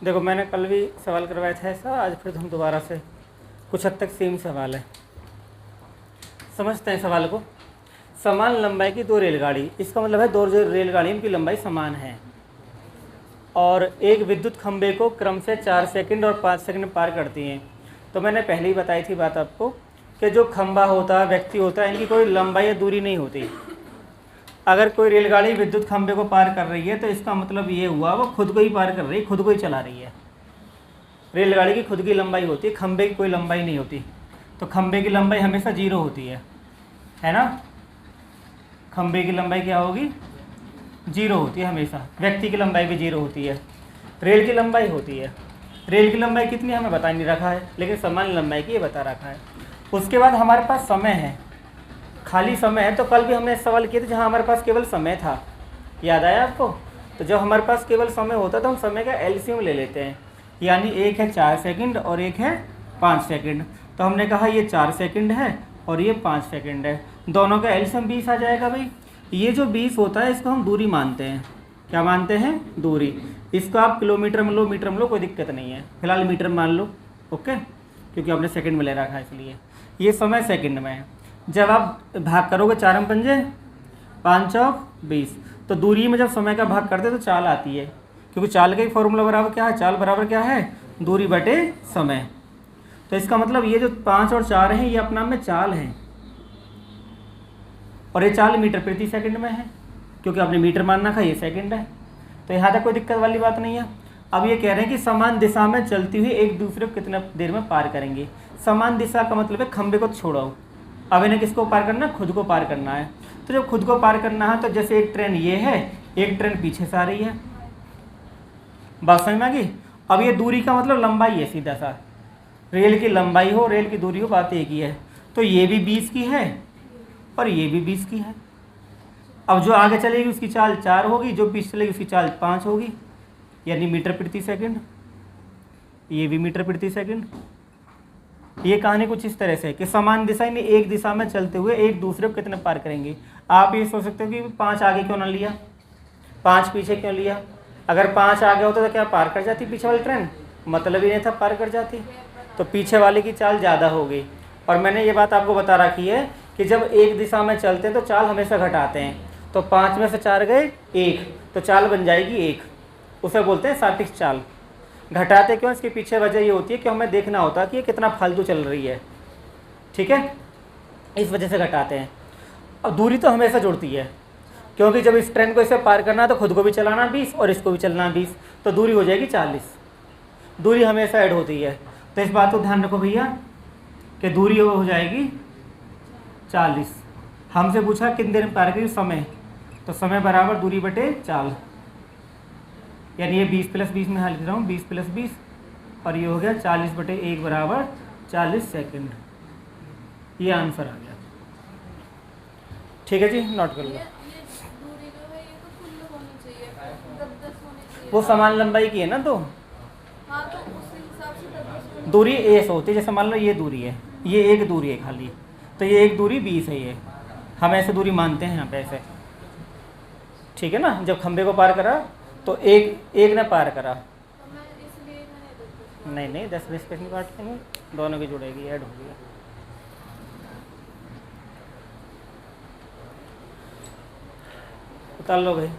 देखो मैंने कल भी सवाल करवाया था ऐसा, आज फिर हम दोबारा से कुछ हद तक सेम सवाल है, समझते हैं सवाल को। समान लंबाई की दो रेलगाड़ी, इसका मतलब है दो रेलगाड़ियों की लंबाई समान है और एक विद्युत खंभे को क्रम से 4 सेकंड और 5 सेकंड में पार करती हैं। तो मैंने पहले ही बताई थी बात आपको कि जो खंभा होता है, व्यक्ति होता है, इनकी कोई लंबाई या दूरी नहीं होती। अगर कोई रेलगाड़ी विद्युत खंभे को पार कर रही है तो इसका मतलब ये हुआ वो खुद को ही पार कर रही है, खुद को ही चला रही है। रेलगाड़ी की खुद की लंबाई होती है, खंभे की कोई लंबाई नहीं होती। तो खंभे की लंबाई हमेशा 0 होती है ना। खंभे की लंबाई क्या होगी? 0 होती है हमेशा। व्यक्ति की लंबाई भी 0 होती है। रेल की लंबाई होती है, रेल की लंबाई कितनी हमें बता नहीं रखा है, लेकिन समान लंबाई की ये बता रखा है। उसके बाद हमारे पास समय है, खाली समय है। तो कल भी हमने सवाल किए थे जहाँ हमारे पास केवल समय था, याद आया आपको? तो जब हमारे पास केवल समय होता है तो हम समय का एलसीएम ले लेते हैं, यानी एक है 4 सेकंड और एक है 5 सेकंड। तो हमने कहा ये 4 सेकंड है और ये 5 सेकंड है, दोनों का एलसीएम 20 आ जाएगा भाई। ये जो 20 होता है इसको हम दूरी मानते हैं। क्या मानते हैं? दूरी। इसको आप किलोमीटर में लो, मीटर में लो, कोई दिक्कत नहीं है, फिलहाल मीटर मान लो, ओके, क्योंकि आपने सेकंड में ले रखा है इसलिए। ये समय सेकंड में है। जब आप भाग करोगे 4 पंजे 5 चौक 20, तो दूरी में जब समय का भाग करते तो चाल आती है, क्योंकि चाल का ही फॉर्मूला बराबर क्या है? चाल बराबर क्या है? दूरी बटे समय। तो इसका मतलब ये जो 5 और 4 हैं ये अपना में चाल हैं, और ये चाल मीटर प्रति सेकंड में है, क्योंकि आपने मीटर मानना था, ये सेकंड है। तो यहाँ तक कोई दिक्कत वाली बात नहीं है। अब ये कह रहे हैं कि समान दिशा में चलती हुई एक दूसरे को कितने देर में पार करेंगे। समान दिशा का मतलब है खंभे को छोड़ो। अब इन्हें किसको पार करना है? खुद को पार करना है। तो जब खुद को पार करना है तो जैसे एक ट्रेन ये है, एक ट्रेन पीछे से आ रही है, बात समझ में आ गई? अब ये दूरी का मतलब लंबाई है, सीधा सा रेल की लंबाई हो, रेल की दूरी हो, बात एक ही है। तो ये भी 20 की है और ये भी 20 की है। अब जो आगे चलेगी उसकी चाल 4 होगी, जो पीछे चलेगी उसकी चाल 5 होगी, यानी मीटर प्रति सेकंड। ये भी मीटर प्रति सेकंड। ये कहानी कुछ इस तरह से है कि समान दिशा में एक दिशा में चलते हुए एक दूसरे को कितने पार करेंगे। आप ये सोच सकते हो कि 5 आगे क्यों ना लिया, 5 पीछे क्यों लिया? अगर 5 आगे होता तो क्या पार कर जाती पीछे वाली ट्रेन? मतलब ही नहीं था पार कर जाती। तो पीछे वाले की चाल ज़्यादा हो गई। और मैंने ये बात आपको बता रखी है कि जब एक दिशा में चलते हैं तो चाल हमेशा घटाते हैं। तो 5 में से 4 गए 1, तो चाल बन जाएगी 1। उसे बोलते हैं सापेक्ष चाल। घटाते क्यों? इसके पीछे वजह ये होती है कि हमें देखना होता है कि ये कितना फालतू चल रही है, ठीक है, इस वजह से घटाते हैं। अब दूरी तो हमेशा जुड़ती है, क्योंकि जब इस ट्रेन को इसे पार करना है तो खुद को भी चलाना 20 और इसको भी चलना 20, तो दूरी हो जाएगी 40। दूरी हमेशा ऐड होती है, तो इस बात को ध्यान रखो भैया कि दूरी हो जाएगी 40। हमसे पूछा कितनी देर में पार करेगी? समय। तो समय बराबर दूरी बटे चाल, यानी ये 20 + 20 में हाल लिख रहा हूँ, 20 + 20, और ये हो गया 40 बटे 1 बराबर 40 सेकंड। ये आंसर आ गया, ठीक है जी, नोट कर लो। वो समान लंबाई की है ना, तो दूरी एस होती है। जैसे मान लो ये दूरी है, ये एक दूरी है खाली, तो ये एक दूरी 20 है। ये हम ऐसे दूरी मानते हैं यहाँ पे ऐसे, ठीक है ना। जब खंबे को पार करा तो एक ने पार करा, नहीं 10 स्पेस में काट देंगे, दोनों की जुड़ेगी, ऐड होगी। उतार लो भाई।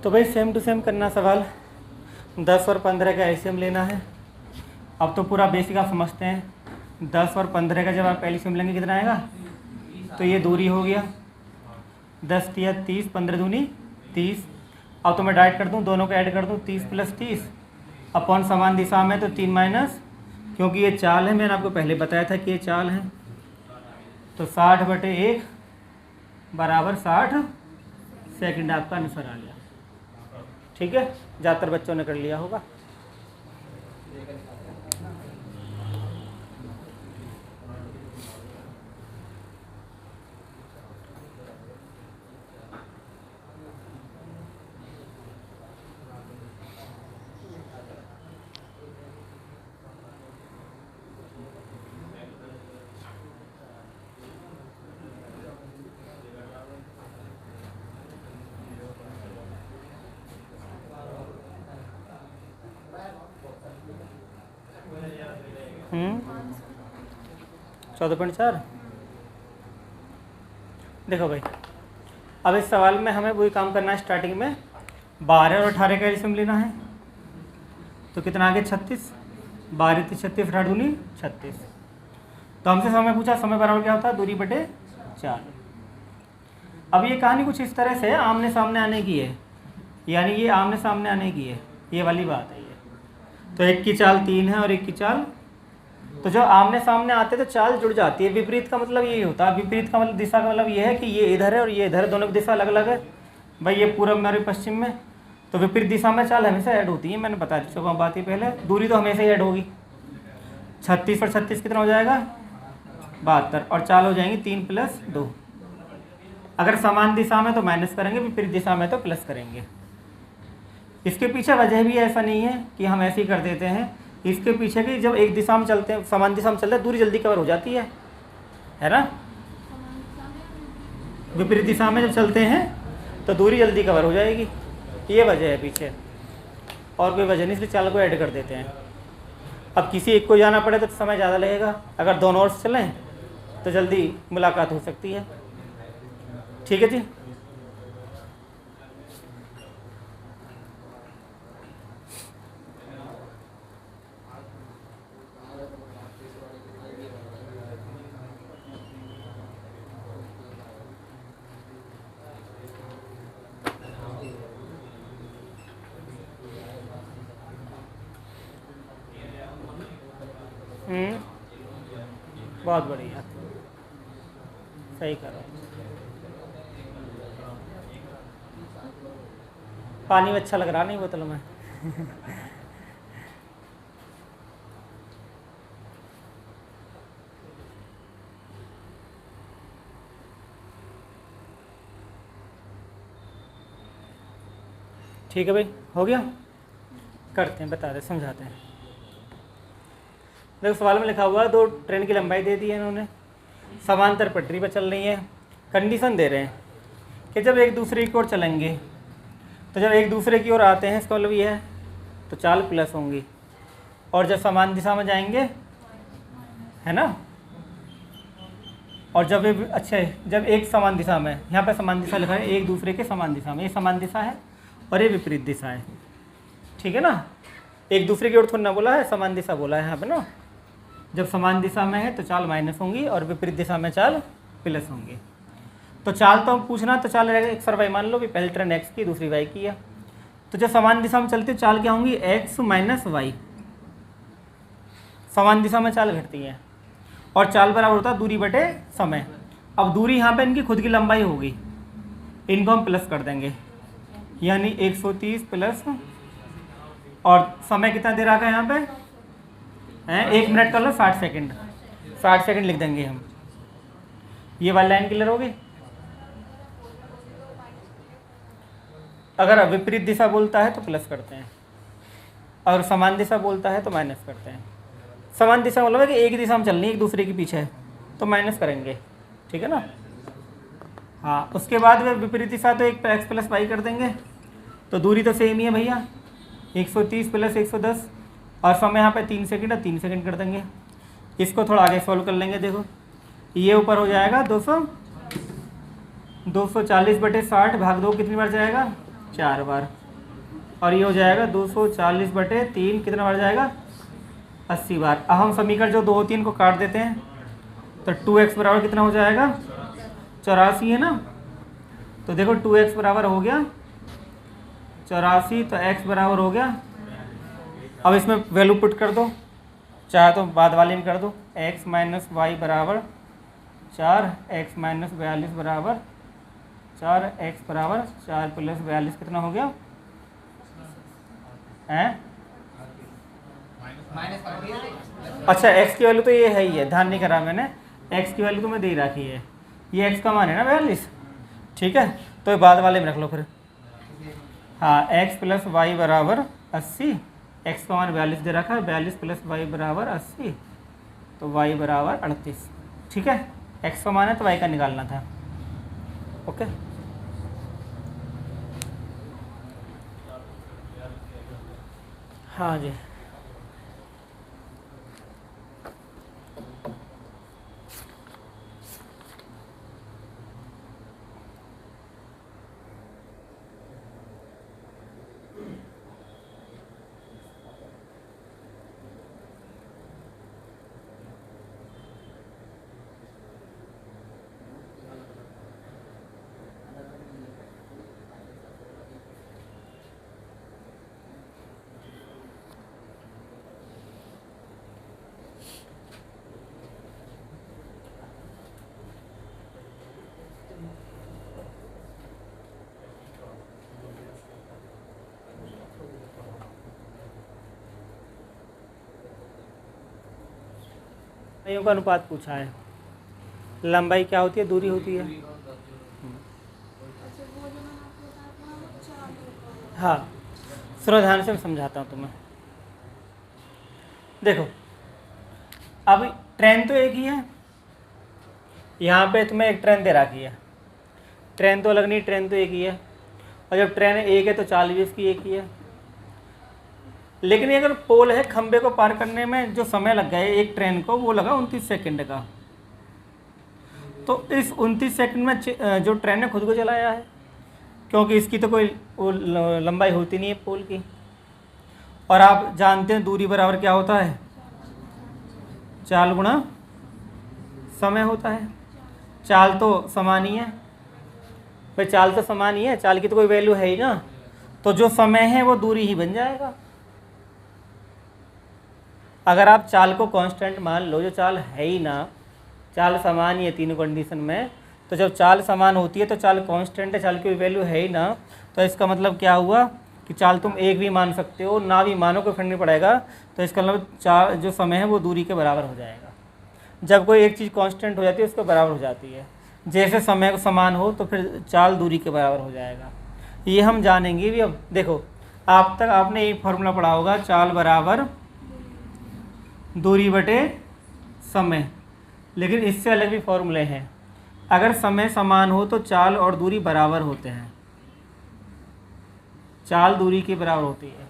तो भाई सेम टू सेम करना सवाल। 10 और 15 का एलसीएम लेना है। अब तो पूरा बेसिक आप समझते हैं। 10 और 15 का जब आप एलसीएम लेंगे कितना आएगा? तो ये दूरी हो गया 10 × 30, 15 दूनी 30। अब तो मैं डाइट कर दूँ, दोनों को ऐड कर दूँ, 30 + 30 अपॉन समान दिशा में तो 3 माइनस, क्योंकि ये चाल है, मैंने आपको पहले बताया था कि ये चाल है। तो 60 बटे 1 बराबर 60 सेकंड आपका आंसर आ गया। ठीक है, ज़्यादातर बच्चों ने कर लिया होगा। हम्म, 14.4। देखो भाई, अब इस सवाल में हमें वही काम करना है। स्टार्टिंग में 12 और 18 का एलसीएम लेना है, तो कितना आ गया 36। 12 × 36 18 दूनी 36। तो हमसे समय पूछा समय बराबर क्या होता है, दूरी बटे 4। अब ये कहानी कुछ इस तरह से है, आमने सामने आने की है, यानी ये आमने सामने आने की है, ये वाली बात है ये। तो एक की चाल 3 है और एक की चाल, तो जब आमने सामने आते तो चाल जुड़ जाती है। विपरीत का मतलब यही होता है, विपरीत का मतलब दिशा का मतलब ये है कि ये इधर है और ये इधर है, दोनों की दिशा अलग अलग है भाई, ये पूरब में और पश्चिम में। तो विपरीत दिशा में चाल हमेशा ऐड होती है, मैंने बता चुका हूँ बात ही पहले। दूरी तो हमेशा ही ऐड होगी। 36 और 36 कितना हो जाएगा 72, और चाल हो जाएंगी 3 + 2। अगर समान दिशा में तो माइनस करेंगे, विपरीत दिशा में तो प्लस करेंगे। इसके पीछे वजह भी ऐसा नहीं है कि हम ऐसे ही कर देते हैं, इसके पीछे भी जब एक दिशा में चलते हैं, समान दिशा में चलते हैं, दूरी जल्दी कवर हो जाती है ना। विपरीत दिशा में जब चलते हैं तो दूरी जल्दी कवर हो जाएगी, ये वजह है पीछे, और कोई वजह नहीं, इसलिए चाल को ऐड कर देते हैं। अब किसी एक को जाना पड़े तो समय ज़्यादा लगेगा, अगर दोनों ओर से चलें तो जल्दी मुलाकात हो सकती है। ठीक है जी। बहुत बढ़िया, सही करो। पानी में अच्छा लग रहा नहीं बोतल में। ठीक है भाई, हो गया। करते हैं, बता दे, समझाते हैं। देखो सवाल में लिखा हुआ है, 2 ट्रेन की लंबाई दे दी है इन्होंने, समांतर पटरी पर चल रही है। कंडीशन दे रहे हैं कि जब एक दूसरे की ओर चलेंगे, तो जब एक दूसरे की ओर आते हैं इसका मतलब ये है तो चाल प्लस होंगी, और जब समान दिशा में जाएंगे, है ना, और जब जब एक समान दिशा में, यहाँ पे समान दिशा लिखा है, एक दूसरे के समान दिशा में, ये समान दिशा है और ये विपरीत दिशा है। ठीक है ना, एक दूसरे की ओर थोड़ा ना बोला है, समान दिशा बोला है यहाँ पे ना। जब समान दिशा में है तो चाल माइनस होंगी और विपरीत दिशा में चाल प्लस होंगी। तो चाल तो पूछना, तो चाल रहेगा x और y, मान लो कि पहली ट्रेन x की दूसरी y की है, तो जब समान दिशा में चलती है चाल क्या होंगी, x - y। समान दिशा में चाल घटती है, और चाल बराबर होता है दूरी बटे समय। अब दूरी यहाँ पे इनकी खुद की लंबाई होगी, इनको हम प्लस कर देंगे, यानी 130 प्लस, और समय कितना दे रखा है यहाँ पे है, 1 मिनट कर लो 60 सेकंड, 60 सेकंड लिख देंगे हम। ये वाली लाइन क्लियर होगी। अगर विपरीत दिशा बोलता है तो प्लस करते हैं, और समान दिशा बोलता है तो माइनस करते हैं। समान दिशा मतलब है कि एक ही दिशा में चलनी है, एक दूसरे के पीछे है, तो माइनस करेंगे। ठीक है ना। हाँ, उसके बाद विपरीत दिशा तो एक x + y कर देंगे, तो दूरी तो सेम ही है भैया, 130 + 110, और समय यहाँ पे 3 सेकंड है, 3 सेकंड कर देंगे। इसको थोड़ा आगे सॉल्व कर लेंगे। देखो ये ऊपर हो जाएगा 240/60 भाग 2 कितनी बार जाएगा, 4 बार, और ये हो जाएगा 240/3 कितना बार जाएगा, 80 बार। अब हम समीकरण जो 2 और 3 को काट देते हैं, तो 2x बराबर कितना हो जाएगा, 84 है ना। तो देखो 2x बराबर हो गया 84, तो x बराबर हो गया, अब इसमें वैल्यू पुट कर दो, चाहे तो बाद वाले में कर दो, x - y बराबर 4, x - 42 बराबर 4, x बराबर 4 + 42 कितना हो गया हैं? अच्छा x की वैल्यू तो ये है ही है, ध्यान नहीं करा मैंने, x की वैल्यू तो मैं दे रखी है, ये x का मान है ना 42, ठीक है, तो ये बाद वाले में रख लो फिर। हाँ, x प्लस वाई बराबर 80, x का मान 42 दे रखा है, 42 प्लस वाई बराबर 80, तो y बराबर 38, ठीक है, x का मान है तो y का निकालना था। ओके, हाँ जी। लंबाइयों का अनुपात पूछा है, लंबाई क्या होती है, दूरी होती है। हाँ, सुनो ध्यान से मैं समझाता हूँ तुम्हें। देखो, अब ट्रेन तो एक ही है, यहाँ पे तुम्हें एक ट्रेन दे रखी है, ट्रेन तो अलग नहीं, ट्रेन तो एक ही है, और जब ट्रेन एक है तो चाल भी इसकी एक ही है। लेकिन ये अगर पोल है, खंबे को पार करने में जो समय लग गया है एक ट्रेन को, वो लगा 29 सेकंड का। तो इस 29 सेकंड में जो ट्रेन ने खुद को चलाया है, क्योंकि इसकी तो कोई लंबाई होती नहीं है पोल की, और आप जानते हैं दूरी बराबर क्या होता है, चाल गुणा समय होता है। चाल तो समान ही है भाई, चाल तो समान ही है, चाल की तो कोई वैल्यू है ही ना, तो जो समय है वो दूरी ही बन जाएगा। अगर आप चाल को कांस्टेंट मान लो, जो चाल है ही ना, चाल समान ही है तीनों कंडीशन में, तो जब चाल समान होती है तो चाल कांस्टेंट है, चाल की कोई वैल्यू है ही ना, तो इसका मतलब क्या हुआ कि चाल तुम एक भी मान सकते हो, ना भी मानो, कोई फर्क नहीं पड़ेगा। तो इसका मतलब चाल जो समय है वो दूरी के बराबर हो जाएगा। जब कोई एक चीज़ कांस्टेंट हो जाती है उसके बराबर हो जाती है, जैसे समय को समान हो तो फिर चाल दूरी के बराबर हो जाएगा। ये हम जानेंगे भी। अब देखो, आप तक आपने एक फार्मूला पढ़ा होगा, चाल बराबर दूरी बटे समय, लेकिन इससे अलग भी फॉर्मूले हैं। अगर समय समान हो तो चाल और दूरी बराबर होते हैं, चाल दूरी के बराबर होती है।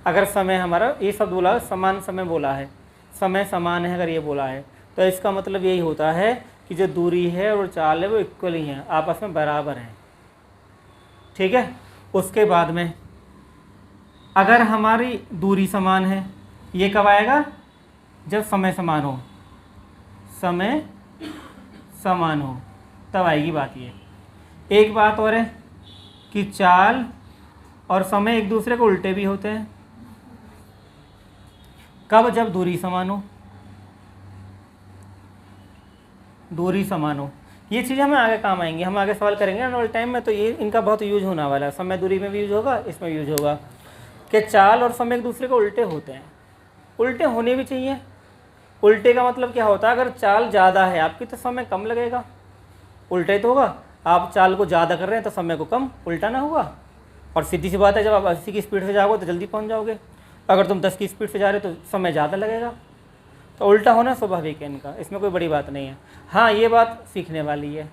अगर समय हमारा, ये सब बोला समान समय बोला है, समय समान है अगर ये बोला है, तो इसका मतलब यही होता है कि जो दूरी है और चाल है वो इक्वल ही हैं, आपस में बराबर हैं, ठीक है। उसके बाद में अगर हमारी दूरी समान है, ये कब आएगा, जब समय समान हो, समय समान हो तब आएगी बात ये। एक बात और है कि चाल और समय एक दूसरे को उल्टे भी होते हैं। कब, जब दूरी समान हो, दूरी समान हो। ये चीज़ हमें आगे काम आएंगी, हम आगे सवाल करेंगे आने वाले टाइम में, तो ये इनका बहुत यूज होने वाला है। समय दूरी में भी यूज होगा, इसमें यूज होगा कि चाल और समय एक दूसरे को उल्टे होते हैं। उल्टे होने भी चाहिए। उल्टे का मतलब क्या होता है, अगर चाल ज़्यादा है आपकी तो समय कम लगेगा, उल्टे तो होगा। आप चाल को ज़्यादा कर रहे हैं तो समय को कम, उल्टा ना होगा। और सीधी सी बात है, जब आप 80 की स्पीड से जाओगे तो जल्दी पहुंच जाओगे, अगर तुम 10 की स्पीड से जा रहे हो तो समय ज़्यादा लगेगा। तो उल्टा होना स्वाभाविक है इनका, इसमें कोई बड़ी बात नहीं है। हाँ, ये बात सीखने वाली है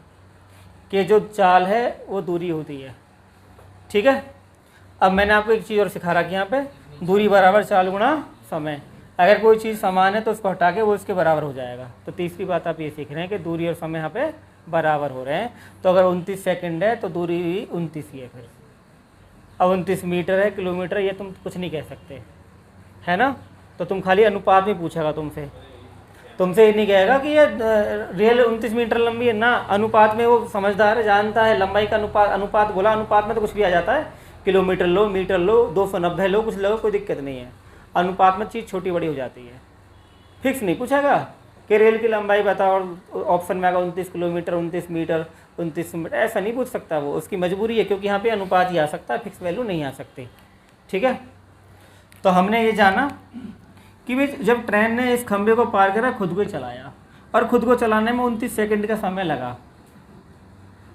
कि जो चाल है वो दूरी होती है, ठीक है। अब मैंने आपको एक चीज़ और सिखा रहा कि यहाँ पे दूरी बराबर चाल गुणा समय। अगर कोई चीज़ समान है तो उसको हटा के वो इसके बराबर हो जाएगा। तो तीसरी बात आप ये सीख रहे हैं कि दूरी और समय यहाँ पे बराबर हो रहे हैं। तो अगर 29 सेकंड है तो दूरी 29 ही है। फिर अब 29 मीटर है, किलोमीटर, ये तुम कुछ नहीं कह सकते, है ना। तो तुम खाली अनुपात में पूछेगा तुमसे ये नहीं कहेगा कि ये रियल 29 मीटर लंबी है ना। अनुपात में वो समझदार है, जानता है लंबाई का अनुपात बोला, अनुपात में तो कुछ भी आ जाता है, किलोमीटर लो, मीटर लो, 290 लो, कुछ लो, कोई दिक्कत नहीं है। अनुपात में चीज़ छोटी बड़ी हो जाती है। फिक्स नहीं पूछेगा कि रेल की लंबाई बताओ और ऑप्शन में आएगा 29 किलोमीटर, 29 मीटर, 29 मीटर, ऐसा नहीं पूछ सकता वो, उसकी मजबूरी है, क्योंकि यहाँ पे अनुपात ही आ सकता है, फिक्स वैल्यू नहीं आ सकती, ठीक है। तो हमने ये जाना कि भाई जब ट्रेन ने इस खंभे को पार करा, खुद को चलाया, और खुद को चलाने में 29 सेकंड का समय लगा।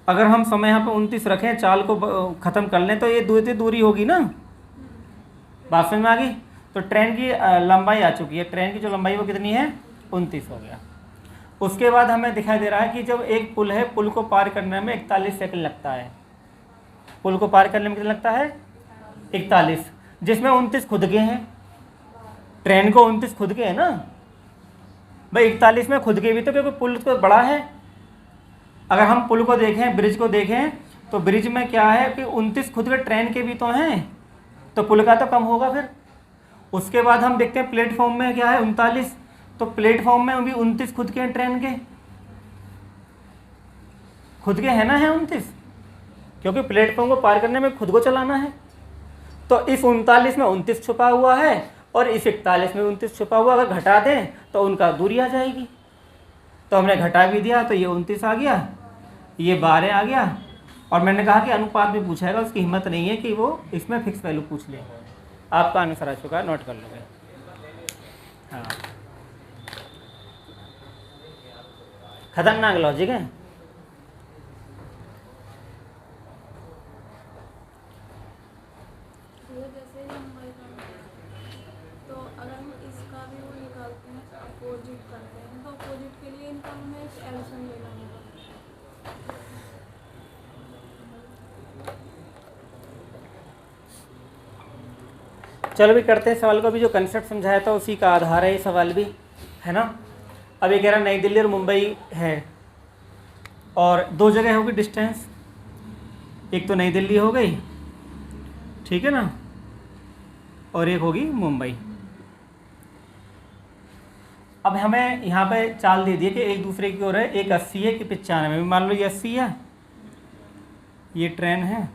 अगर हम समय यहाँ पे 29 रखें, चाल को ख़त्म कर लें, तो ये दूरी होगी ना। बात समझ में आ गई। तो ट्रेन की लंबाई आ चुकी है, ट्रेन की जो लंबाई वो कितनी है, 29 हो गया। उसके बाद हमें दिखाई दे रहा है कि जब एक पुल है, पुल को पार करने में 41 सेकंड लगता है। पुल को पार करने में कितना लगता है, 41, जिसमें 29 खुद के हैं। ट्रेन को 29 खुद के है ना भाई, 41 में खुद के भी, तो क्योंकि पुल तो बड़ा है। अगर हम पुल को देखें, ब्रिज को देखें, तो ब्रिज में क्या है कि 29 खुद के ट्रेन के भी तो हैं, तो पुल का तो कम होगा फिर। उसके बाद हम देखते हैं प्लेटफॉर्म में क्या है, 39, तो प्लेटफॉर्म में भी 29 खुद के हैं, ट्रेन के खुद के है ना, है 29, क्योंकि प्लेटफॉर्म को पार करने में खुद को चलाना है। तो इस 39 में 29 छुपा हुआ है, और इस 41 में 29 छुपा हुआ। अगर घटा दें तो उनका दूरी आ जाएगी। तो हमने घटा भी दिया, तो ये 29 आ गया, ये 12 आ गया। और मैंने कहा कि अनुपात भी पूछाएगा, उसकी हिम्मत नहीं है कि वो इसमें फिक्स वैल्यू पूछ ले। आपका आंसर आ चुका है, नोट कर लोगे। हाँ, खतरनाक लॉजिक है। तो अगर हम इसका भी वो निकालते हैं, अपोजिट करते हैं, तो अपोजिट के लिए इनका हमें एडिशन लेना होगा। चलो भी करते हैं सवाल को। अभी जो कंसेप्ट समझाया था उसी का आधार है ये सवाल भी, है ना। अब ये कह रहा नई दिल्ली और मुंबई है, और दो जगह होगी डिस्टेंस। एक तो नई दिल्ली हो गई, ठीक है ना, और एक होगी मुंबई। अब हमें यहाँ पे चाल दे दी है कि एक दूसरे की ओर है, एक 80 है कि 95। मान लो ये 80 है, ये ट्रेन है,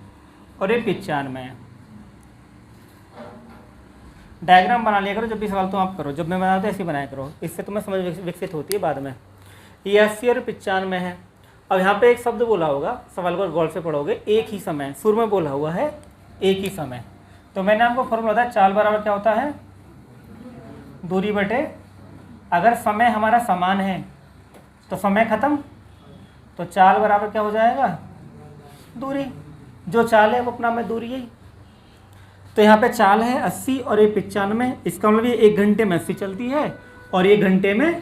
और ये 95 है। डायग्राम बना लिया करो जब भी सवाल तुम आप करो, जब मैं बनाता हूँ ऐसे बनाया करो, इससे तुम्हें समझ विकसित होती है बाद में। ये 80 और 95 है। अब यहाँ पे एक शब्द बोला होगा, सवाल को गौर से पढ़ोगे, एक ही समय, शुरू में बोला हुआ है एक ही समय। तो मैंने आपको फॉर्मूला बताया, चाल बराबर क्या होता है, दूरी बटे, अगर समय हमारा समान है तो समय खत्म, तो चाल बराबर क्या हो जाएगा, दूरी। जो चाल है वो अपना में दूरी है। तो यहाँ पे चाल है 80 और ये 95, इसका मतलब ये 1 घंटे में 80 चलती है और ये घंटे में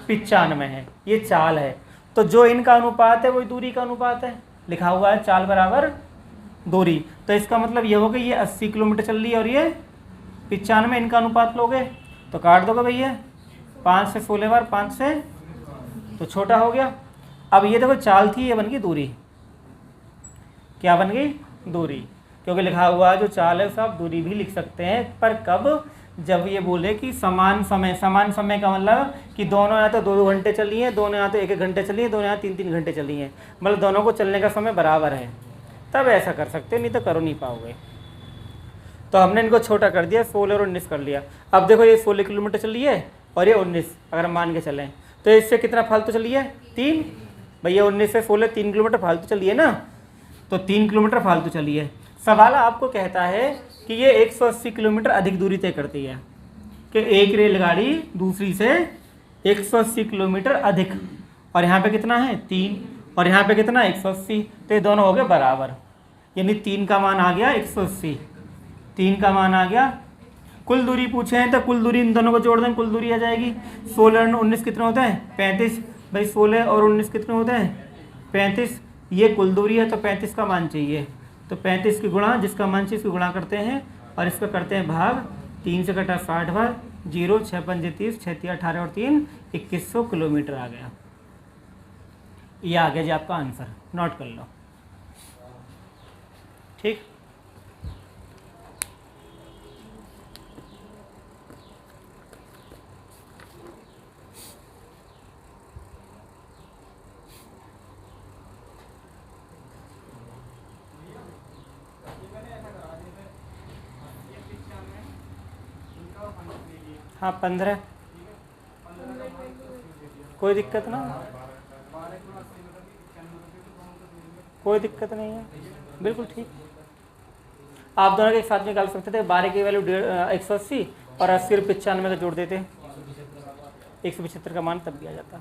95 है, ये चाल है। तो जो इनका अनुपात है वही दूरी का अनुपात है, लिखा हुआ है चाल बराबर दूरी। तो इसका मतलब ये हो गया, ये 80 किलोमीटर चल रही है और ये 95, इनका अनुपात लोगे तो काट दोगे भैया, 5 से 16 बार 5 से, तो छोटा हो गया। अब ये देखो चाल थी, ये बन गई दूरी। क्या बन गई, दूरी, क्योंकि लिखा हुआ है जो चाल है उसे आप दूरी भी लिख सकते हैं। पर कब, जब ये बोले कि समान समय। समान समय का मतलब कि दोनों यहाँ तो 2-2 घंटे चली हैं, दोनों यहाँ तो 1-1 घंटे चली हैं, दोनों यहाँ 3-3 घंटे चली हैं, मतलब दोनों को चलने का समय बराबर है, तब ऐसा कर सकते, नहीं तो करो नहीं पाओगे। तो हमने इनको छोटा कर दिया, 16 और 19 कर लिया। अब देखो ये 16 किलोमीटर चली है और ये 19, अगर हम मान के चलें तो इससे कितना फालतू चली है, 3। भैया 19 से 16 3 किलोमीटर फालतू चली है ना, तो 3 किलोमीटर फालतू चली है। सवाल आपको कहता है कि ये 180 किलोमीटर अधिक दूरी तय करती है, कि एक रेलगाड़ी दूसरी से 180 किलोमीटर अधिक, और यहाँ पे कितना है 3, और यहाँ पे कितना 180, तो ये दोनों हो गए बराबर। यानी 3 का मान आ गया 180, 3 का मान आ गया। कुल दूरी पूछे हैं तो कुल दूरी इन दोनों को जोड़ दें, कुल दूरी आ जाएगी। 16 और 19 कितने होते हैं, 35। भाई 16 और 19 कितने होते हैं, 35। ये कुल दूरी है तो 35 का मान चाहिए, तो 35 की गुणा, जिसका मान चाहिए इसकी गुणा करते हैं और इसका करते हैं भाग। 3 से कटा 60 बार, 0, 6 पंजे 30, 6 3 18 और 3 2100 किलोमीटर आ गया। ये आ गया जी आपका आंसर, नोट कर लो, ठीक। हाँ 15, कोई दिक्कत ना, कोई दिक्कत नहीं है, बिल्कुल ठीक। आप दोनों के एक साथ निकाल सकते थे। 12 की वैल्यू 180 और 80 और 95 का जोड़ देते, 175 का मान तब दिया जाता,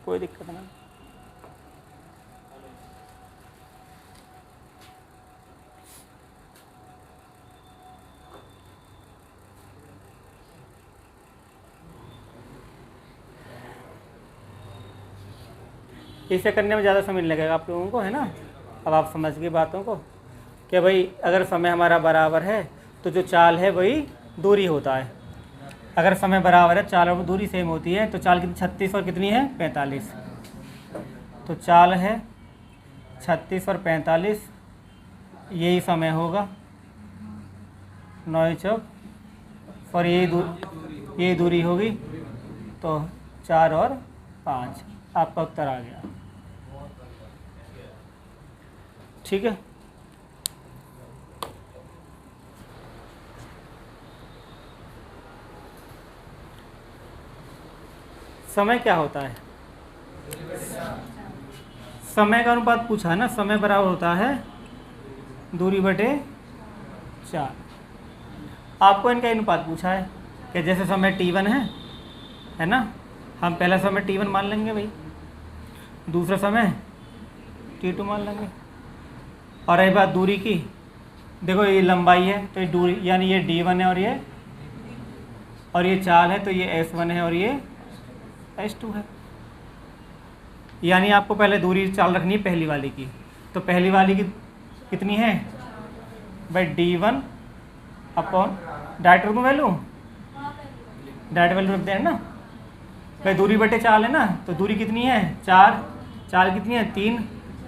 कोई दिक्कत नहीं। इसे करने में ज़्यादा समय नहीं लगेगा आप लोगों को, है ना। अब आप समझ गए बातों को कि भाई अगर समय हमारा बराबर है तो जो चाल है वही दूरी होता है। अगर समय बराबर है, चाल और दूरी सेम होती है, तो चाल कितनी 36 और कितनी है 45। तो चाल है 36 और 45, यही समय होगा 9 चौक और यही दूरी होगी, तो 4 और 5 आपका उत्तर आ गया। ठीक है। समय क्या होता है? समय का अनुपात पूछा है ना, समय बराबर होता है दूरी बटे 4। आपको इनका अनुपात पूछा है कि जैसे समय t1 है ना, हम पहला समय t1 मान लेंगे भाई, दूसरा समय t2 मान लेंगे। और रही बात दूरी की, देखो ये लंबाई है तो ये दूरी, यानी ये d1 है और ये चाल है तो ये s1 है और ये s2 है। यानी आपको पहले दूरी चाल रखनी है पहली वाली की। तो पहली वाली की कितनी है भाई, d1 अपॉन डायरेक्ट रखूँ वैल्यू, डायरेक्ट वैल्यू रखते हैं ना भाई, दूरी बटे चाल है ना, तो दूरी कितनी है 4, चाल कितनी है 3,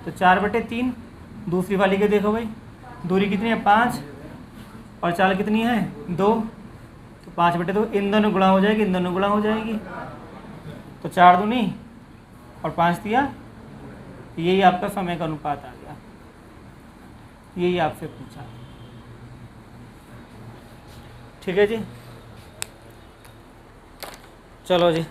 तो 4 बटे 3। दूसरी वाली के देखो भाई, दूरी कितनी है 5 और चाल कितनी है 2, तो 5 बटे 2, इन दोनों गुणा हो जाएगी, इन दोनों गुणा हो जाएगी, तो 4 दूनी और 5 दिया, यही आपका समय का अनुपात आ गया। यही आपसे पूछा। ठीक है जी, चलो जी।